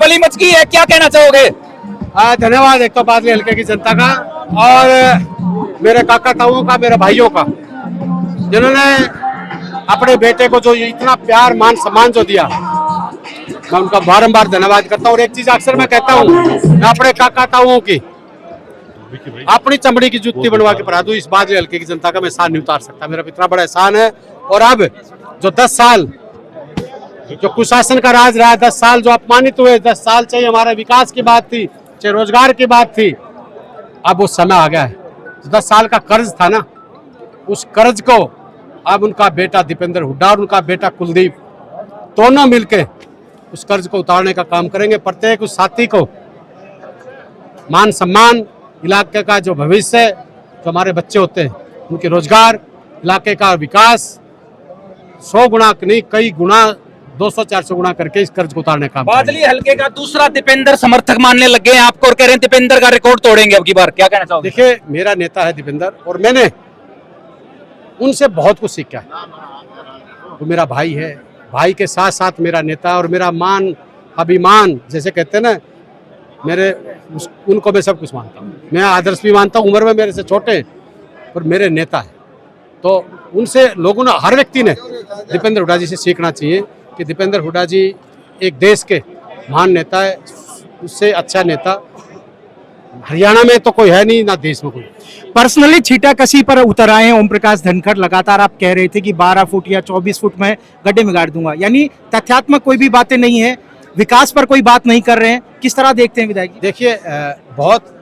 खलबली मच गई है, क्या कहना चाहोगे? धन्यवाद एक तो बादली हल्के की जनता का और मेरे काका ताऊओं का, मेरे भाइयों का, जिन्होंने अपने बेटे को जो इतना प्यार मान सम्मान जो दिया, मैं उनका बारंबार धन्यवाद करता हूँ। और एक चीज अक्सर मैं कहता हूँ, मैं अपने काका ताऊओं की अपनी चमड़ी की जुत्ती बनवा के पढ़ा दूं, इस बादली हल्के की जनता का मैं एहसान नहीं उतार सकता। मेरा इतना बड़ा एहसान है। और अब जो 10 साल जो कुशासन का राज रहा, 10 साल जो अपमानित हुए, 10 साल चाहे हमारे विकास की बात थी, चाहे रोजगार की बात थी, अब वो समय आ गया है। 10 साल का कर्ज था ना, उस कर्ज को अब उनका बेटा दीपेंद्र हुड्डा और उनका बेटा कुलदीप दोनों मिलके उस कर्ज को उतारने का काम करेंगे। प्रत्येक उस साथी को मान सम्मान, इलाके का जो भविष्य, जो हमारे बच्चे होते हैं उनके रोजगार, इलाके का विकास 100 गुना नहीं, कई गुना, 200-400 गुना करके इस कर्ज को उतारने का। बादली हल्के का दूसरा दीपेंद्र समर्थक मानने लग गए हैं आपको और कह रहे हैं दीपेंद्र का रिकॉर्ड तोड़ेंगे अब की बार, क्या कहना चाहोगे? देखिए, मेरा नेता है दीपेंद्र और मैंने उनसे बहुत कुछ सीखा है। वो मेरा भाई है, भाई के साथ साथ मेरा नेता और मेरा मान अभिमान, जैसे कहते हैं ना, उनको मैं सब कुछ मानता हूँ। मैं आदर्श भी मानता हूँ, उम्र में मेरे से छोटे और मेरे नेता है। तो उनसे लोगों ने, हर व्यक्ति ने दीपेंद्र हुड्डा जी से सीखना चाहिए कि दीपेंद्र हुड्डा जी एक देश के महान नेता है। उससे अच्छा नेता हरियाणा में तो कोई है नहीं, ना देश में कोई। पर्सनली छीटाकशी पर उतर आए हैं ओम प्रकाश धनखड़। लगातार आप कह रहे थे कि 12 फुट या 24 फुट में गड्ढे में गाड़ दूंगा, यानी तथ्यात्मक कोई भी बातें नहीं है, विकास पर कोई बात नहीं कर रहे हैं। किस तरह देखते हैं विधायक जी? देखिए, बहुत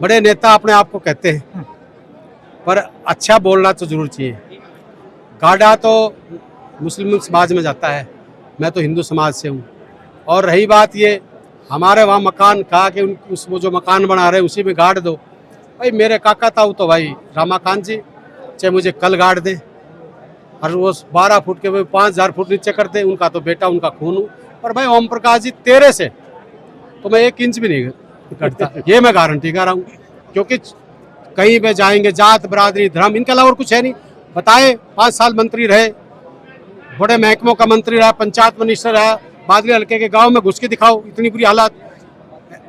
बड़े नेता अपने आप को कहते हैं, पर अच्छा बोलना तो जरूर चाहिए। गाड़ा तो मुस्लिम समाज में जाता है, मैं तो हिंदू समाज से हूँ। और रही बात ये, हमारे वहाँ मकान कहा कि वो जो मकान बना रहे उसी में गाड़ दो। भाई मेरे काका ताऊ तो भाई रामाकांत जी, चाहे मुझे कल गाड़ दे और वो 12 फुट के वो 5000 फुट नीचे कर दे, उनका तो बेटा, उनका खून हूँ। और भाई ओम प्रकाश जी, तेरे से तो मैं 1 इंच भी नहीं कटता, ये मैं गारंटी कर रहा हूँ। क्योंकि कहीं पे जाएंगे, जात बरादरी धर्म इनके अलावा और कुछ है नहीं। बताए, 5 साल मंत्री रहे, बड़े महकमों का मंत्री रहा, पंचायत मिनिस्टर रहा, बादली हल्के के गांव में घुस के दिखाओ, इतनी बुरी हालत।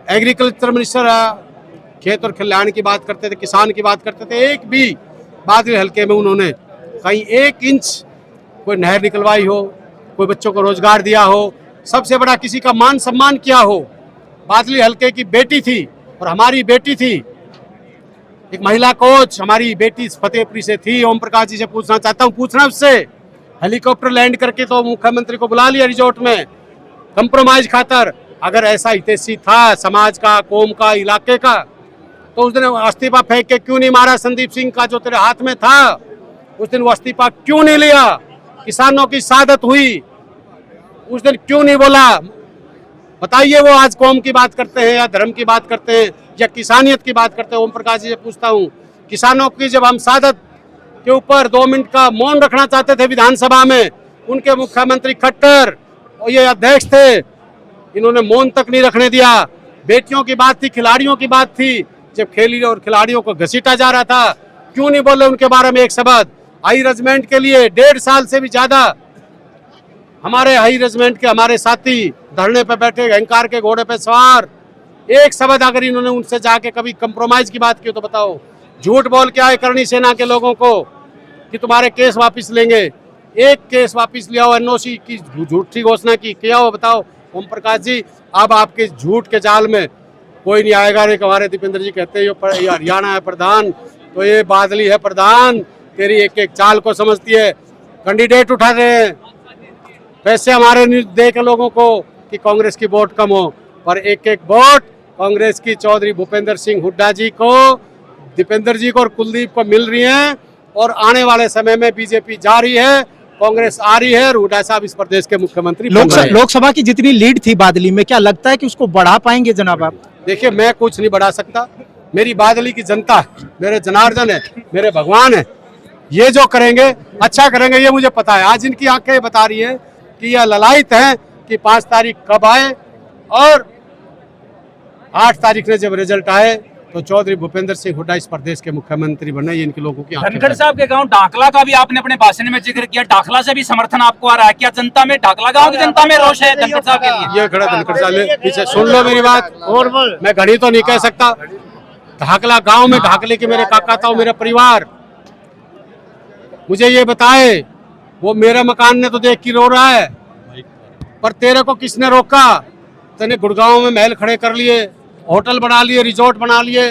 एग्रीकल्चर मिनिस्टर रहा, खेत और कल्याण की बात करते थे, किसान की बात करते थे। एक भी बादली हल्के में उन्होंने कहीं 1 इंच कोई नहर निकलवाई हो, कोई बच्चों को रोजगार दिया हो, सबसे बड़ा किसी का मान सम्मान किया हो। बादली हल्के की बेटी थी और हमारी बेटी थी, एक महिला कोच हमारी बेटी फतेहपुरी से थी। ओम प्रकाश जी से पूछना चाहता हूँ, पूछना उससे, हेलीकॉप्टर लैंड करके तो मुख्यमंत्री को बुला लिया रिजॉर्ट में कंप्रोमाइज खातर। अगर ऐसा हितैषी था समाज का, कौम का, इलाके का, तो उस दिन इस्तीफा फेंक के क्यों नहीं मारा? संदीप सिंह का जो तेरे हाथ में था, उस दिन वो इस्तीफा क्यों नहीं लिया? किसानों की शहादत हुई, उस दिन क्यों नहीं बोला? बताइए, वो आज कौम की बात करते हैं या धर्म की बात करते हैं या किसानियत की बात करते हैं? ओम प्रकाश जी से पूछता हूँ, किसानों की जब हम शहादत के ऊपर 2 मिनट का मौन रखना चाहते थे विधानसभा में, उनके मुख्यमंत्री खट्टर और ये अध्यक्ष थे, इन्होंने मौन तक नहीं रखने दिया। बेटियों की बात थी, खिलाड़ियों की बात थी, जब खेली और खिलाड़ियों को घसीटा जा रहा था, क्यों नहीं बोले उनके बारे में एक शब्द? हाई रेजिमेंट के लिए 1.5 साल से भी ज्यादा हमारे हाई रेजिमेंट के हमारे साथी धरने पे बैठे, अहंकार के घोड़े पे सवार, एक शब्द अगर इन्होंने उनसे जाके कभी कंप्रोमाइज की बात की तो बताओ। झूठ बोल के आए करणी सेना के लोगों को कि तुम्हारे केस वापस लेंगे, एक केस वापस लिया हो, एनओसी की झूठी घोषणा की, किया हो? बताओ ओम प्रकाश जी, अब आपके झूठ के जाल में कोई नहीं आएगा। रे हमारे दीपेंद्र जी कहते हैं ये हरियाणा है प्रधान, तो ये बादली है प्रधान, तेरी एक एक चाल को समझती है। कैंडिडेट उठा रहे हैं पैसे हमारे दे के लोगों को कि कांग्रेस की वोट कम हो, पर एक एक वोट कांग्रेस की चौधरी भूपेंद्र सिंह हुड्डा जी को, दीपेंद्र जी को और कुलदीप को मिल रही है। और आने वाले समय में बीजेपी जा रही है, कांग्रेस आ रही है, हुड्डा साहब इस प्रदेश के मुख्यमंत्री। लोकसभा की जितनी लीड थी बादली में, क्या लगता है कि उसको बढ़ा पाएंगे जनाब आप? देखिए, मैं कुछ नहीं बढ़ा सकता, मेरी बादली की जनता है, मेरे जनार्दन है, मेरे भगवान है, ये जो करेंगे अच्छा करेंगे, ये मुझे पता है। आज इनकी आंखें बता रही है कि यह ललायत है कि 5 तारीख कब आए, और 8 तारीख ने जब रिजल्ट आए तो चौधरी भूपेंद्र सिंह हुड्डा इस प्रदेश के मुख्यमंत्री बने, ये इनके लोगों की आंखें धनखड़ बंद। साहब के गांव डाकला का भी आपने अपने भाषण में जिक्र किया, डाकला से भी समर्थन आपको आ रहा है क्या? जनता में, डाकला गांव की जनता में रोष है धनखड़ साहब के लिए? ये खड़ा धनखड़ साहब पीछे सुन लो मेरी बात, मैं घड़ी तो नहीं कह सकता। ढाकला गांव में ढाकले के मेरे काका था, मेरा परिवार, मुझे ये बताए, वो मेरे मकान ने तो देख के रो रहा है, पर तेरे को किसने रोका? तेने गुड़गांव में महल खड़े कर लिए, होटल बना लिए, रिजॉर्ट बना लिए,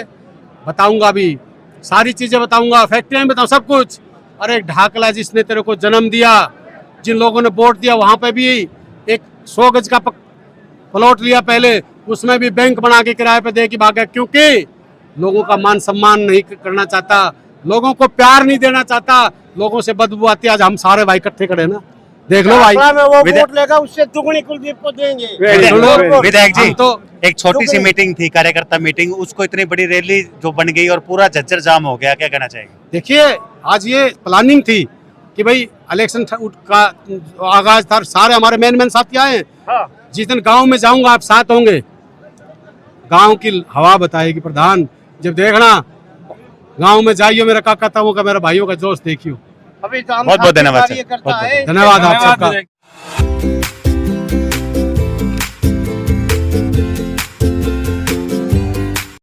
बताऊंगा अभी सारी चीजें बताऊंगा, फैक्ट्रियां बताऊं, सब कुछ। अरे ढाकला जिसने तेरे को जन्म दिया, जिन लोगों ने वोट दिया, वहां पे भी एक 100 गज का प्लॉट लिया पहले, उसमें भी बैंक बना के किराए पे दे के भागा, क्योंकि लोगों का मान सम्मान नहीं करना चाहता, लोगों को प्यार नहीं देना चाहता, लोगों से बदबू आती है। आज हम सारे भाई इकट्ठे खड़े ना, देख लो भाई, में वो वोट लेगा उससे दुगनी कुलदीप को देंगे। विधायक जी, तो एक छोटी सी मीटिंग थी, कार्यकर्ता मीटिंग, उसको इतनी बड़ी रैली जो बन गई और पूरा झज्जर जाम हो गया, क्या कहना चाहेंगे? देखिए, आज ये प्लानिंग थी कि भाई इलेक्शन का आगाज था, सारे हमारे मेन साथी आए हैं। जिस दिन गांव में जाऊंगा आप साथ होंगे, गांव की हवा बताएगी प्रधान, जब देखना गांव में जाइयो, मेरा काका था वो का, मेरा भाइयों का जोश देखियो। अभी बहुत बहुत धन्यवाद सर, करता है। धन्यवाद आप सबका। धन्यवाद।